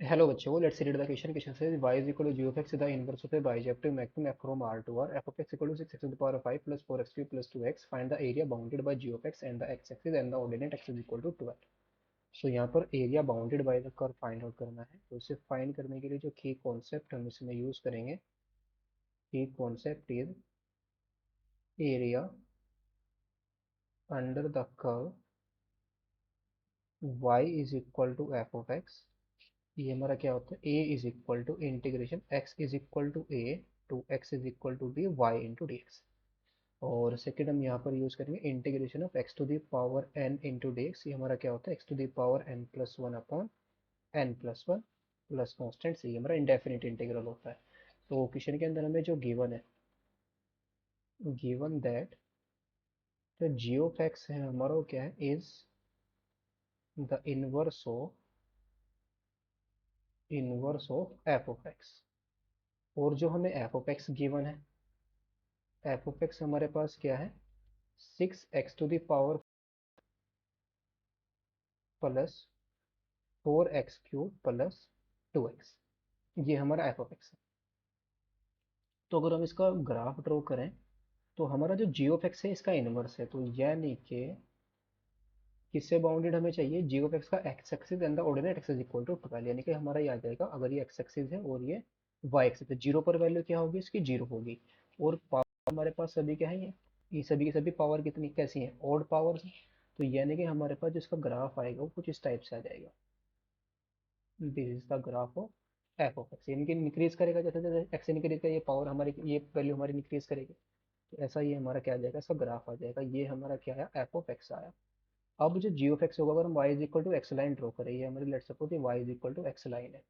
Hello बच्चों, let's read the question से y is equal to g of x is the inverse of a bijective maximum f from R to R. F of x equal to 6x to the power of 5 plus 4x cube plus 2x. Find the area bounded by g of x and the x-axis and the ordinate x is equal to 12. सो यहाँ पर area bounded by the curve find out करना है। तो इसे find करने के लिए जो की कॉन्सेप्ट हम इसमें यूज करेंगे, की concept is area under the curve y is equal to F of X. ये हमारा क्या होता है, a is equal to integration x is equal to a to x is equal to b y into D X. और second हम यहाँ पर use करेंगे integration of x to the power n into D X. ये हमारा क्या होता है, x to the power n plus one upon n plus one plus constant C, हमारा इंडेफिनिट इंटीग्रल होता है। तो क्वेश्चन के अंदर हमें जो गिवन है, गिवन दैट जो जी ऑफ एक्स है हमारा वो क्या है, is the inverse of F of X. और जो हमें एफ ऑफ एक्स गिवन है, एफ ऑफ एक्स हमारे पास क्या है, 6x to the power plus 4x cube plus 2x, ये हमारा एफ ऑफ एक्स है। तो अगर हम इसका ग्राफ ड्रॉ करें तो हमारा जो जी ऑफ एक्स है इसका इनवर्स है। तो यानी कि किससे बाउंडेड हमें चाहिए, जी ऑफ एक्स का X axis and the ordinate X is equal to 12, यानी कि हमारा ये आ जाएगा, अगर ये एक्स एक्सिस है और ये वाई एक्सिस है, जीरो पर वैल्यू क्या होगी इसकी, जीरो होगी। और पावर हमारे पास सभी क्या है, ये सभी की सभी पावर कितनी कैसी है, ऑड पावर। तो यानी कि हमारे पास जिसका ग्राफ आएगा वो कुछ इस टाइप से आ जाएगा, this is the graph of F of X. यानी कि इंक्रीज करेगा, जैसे जैसे एक्स इंक्रीज करेगा ये पावर हमारी, ये वैल्यू हमारी इंक्रीज करेगी। तो ऐसा ये हमारा क्या आ जाएगा, इसका ग्राफ आ जाएगा। ये हमारा क्या है, एफ ऑफ एक्स आया। अब जो जी ऑफ एक्स होगा, अगर हम y is equal to X line draw करें, ये हमारी लेट सपोज ये y is equal to X line है,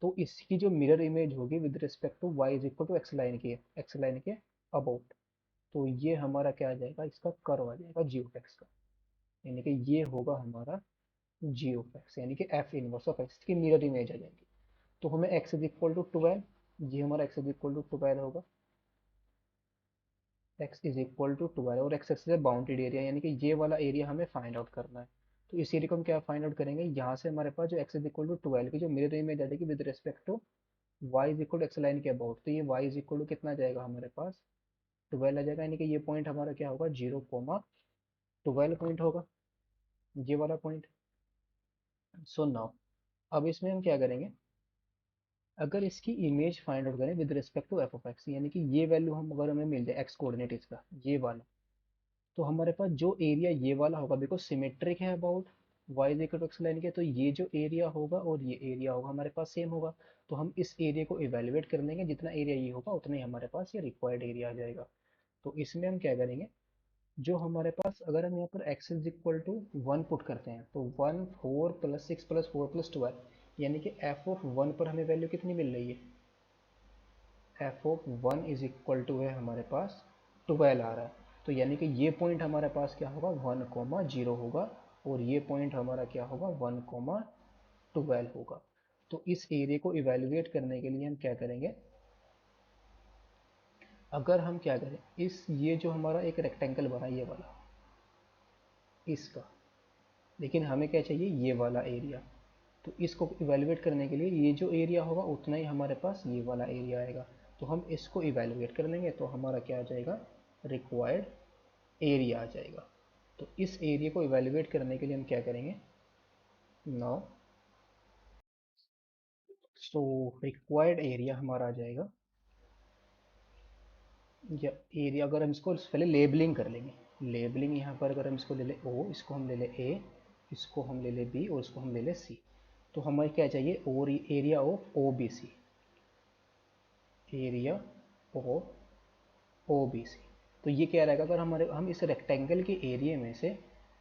तो इसकी जो मिरर इमेज होगी with respect to y is equal to X line की, एक्स लाइन के अबाउट, तो ये हमारा क्या आ जाएगा, इसका कर्व आ जाएगा जी ऑफ एक्स का। यानी कि ये होगा हमारा जी ऑफ एक्स, यानी कि एफ इनवर्स ऑफ एक्स की मिरर इमेज आ जाएगी। तो हमें x इज इक्वल टू 12, ये हमारा x इज इक्वल टू 12 होगा, x इज इक्वल टू 12। और x एक्सिस है बाउंडेड एरिया, यानी कि ये वाला एरिया हमें फाइंड आउट करना है। तो इस एरिया को हम क्या फाइंड आउट करेंगे, यहाँ से हमारे पास जो x इज इक्वल टू 12 की जो मिरर इमेज आ जाएगी with respect to y is equal to X line के अबाउट, तो ये y इज इक्वल टू कितना जाएगा हमारे पास, 12 आ जाएगा। यानी कि ये पॉइंट हमारा क्या होगा, 0,12 पॉइंट होगा, ये वाला पॉइंट। सो नाउ अब इसमें हम क्या करेंगे, अगर इसकी इमेज फाइंड आउट करें with respect to F of X, यानी कि ये वैल्यू हम अगर हमें मिल जाए एक्स कोऑर्डिनेट इसका ये वाला, तो हमारे पास जो एरिया ये वाला होगा, बिकॉज सिमेट्रिक है about Y is equal to X line के, तो ये जो एरिया होगा और ये एरिया होगा हमारे पास सेम होगा। तो हम इस एरिया को इवेल्युएट कर लेंगे, जितना एरिया ये होगा उतना ही हमारे पास ये रिक्वायर्ड एरिया आ जाएगा। तो इसमें हम क्या करेंगे, जो हमारे पास अगर हम यहाँ पर x is equal to 1 put करते हैं, तो 1 4 प्लस 6 प्लस 4 प्लस 12, यानी कि एफ ऑफ 1 पर हमें वैल्यू कितनी मिल रही है, F of 1 is equal to है हमारे पास 12 आ रहा है। तो यानी कि ये पॉइंट हमारे पास क्या होगा, 1,0 होगा, और ये पॉइंट हमारा क्या होगा, 1,12 होगा। तो इस एरिया को इवेल्युएट करने के लिए हम क्या करेंगे, अगर हम क्या करें, इस ये जो हमारा एक रेक्टेंगल बना ये वाला इसका, लेकिन हमें क्या चाहिए, ये वाला एरिया। तो इसको इवेल्युएट करने के लिए ये जो एरिया होगा उतना ही हमारे पास ये वाला एरिया आएगा। तो हम इसको इवेल्युएट कर लेंगे, तो हमारा क्या आ जाएगा, रिक्वायर्ड एरिया आ जाएगा। तो इस एरिया को इवेल्युएट करने के लिए हम क्या करेंगे, नाउ सो रिक्वायर्ड एरिया हमारा आ जाएगा, या एरिया अगर हम इसको पहले लेबलिंग कर लेंगे, लेबलिंग यहाँ पर अगर हम इसको ले ले ओ, इसको हम ले ले ए, इसको हम ले ले बी और इसको हम ले ले सी। तो हमें क्या चाहिए, और area of O B C, area of O B C. तो ये क्या रहेगा, अगर हमारे हम इस रेक्टेंगल के एरिया में से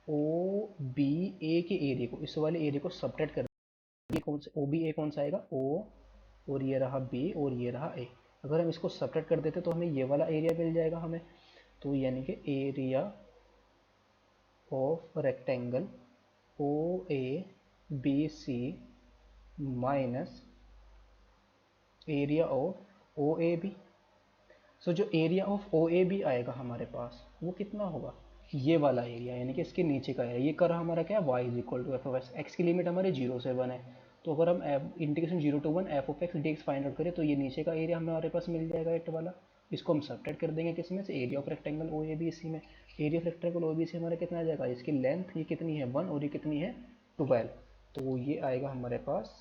ओ बी ए के एरिया को, इस वाले एरिया को सब्ट्रैक्ट कर, ये कौन सा ओ बी ए कौन सा आएगा, ओ, और ये रहा बी और ये रहा ए। अगर हम इसको सब्ट्रैक्ट कर देते तो हमें ये वाला एरिया मिल जाएगा हमें। तो यानी कि area of rectangle O A B C minus area of O A B. So जो area of O A B आएगा हमारे पास वो कितना होगा, ये वाला एरिया, यानी कि इसके नीचे का एरिया। ये कर हमारा क्या है, y is equal to F of X, X की लिमिट हमारी 0 से 1 है। तो अगर हम integration 0 to 1 F of X D X find out करें तो ये नीचे का एरिया हमारे पास मिल जाएगा एट वाला। इसको हम सब्ट्रैक्ट कर देंगे किस में से, area of rectangle O A B C में। Area of rectangle O B C हमारा कितना आ जाएगा, इसकी लेंथ ये कितनी है 1 और ये कितनी है 12, तो ये आएगा हमारे पास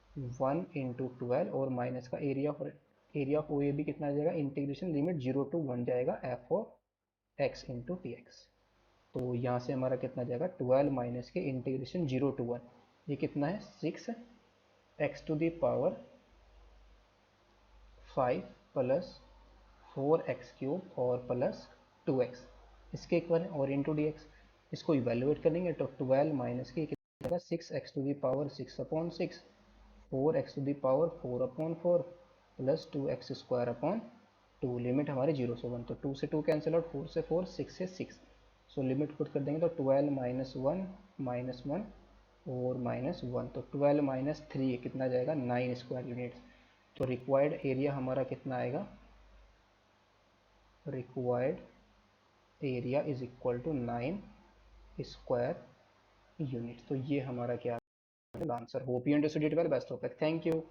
1 × 12 और माइनस का area of O A B कितना आ जाएगा, इंटीग्रेशन लिमिट 0 to 1 जाएगा F of X into T X. तो यहाँ से हमारा कितना जाएगा 12 माइनस के इंटीग्रेशन 0 to 1, ये कितना है 6x⁵ प्लस 4x³ और प्लस 2x, इसके इक्वल है, और इंटू डी एक्स। इसको इवेल्युएट करेंगे तो 12 माइनस के कितना जाएगा 6x⁶ 4x⁴ plus 2x² limit हमारी 0 से 1, तो 2 से 2 कैंसिल आउट, 4 से 4, 6 से 6, सो लिमिट पुट कर देंगे तो 12 -1 और -1, तो 12 - 3 कितना जाएगा 9 स्क्वायर यूनिट्स। तो रिक्वायर्ड एरिया हमारा कितना आएगा, required area is equal to 9 square units. तो ये हमारा क्या answer. Hope you understood it well, best of luck, thank you.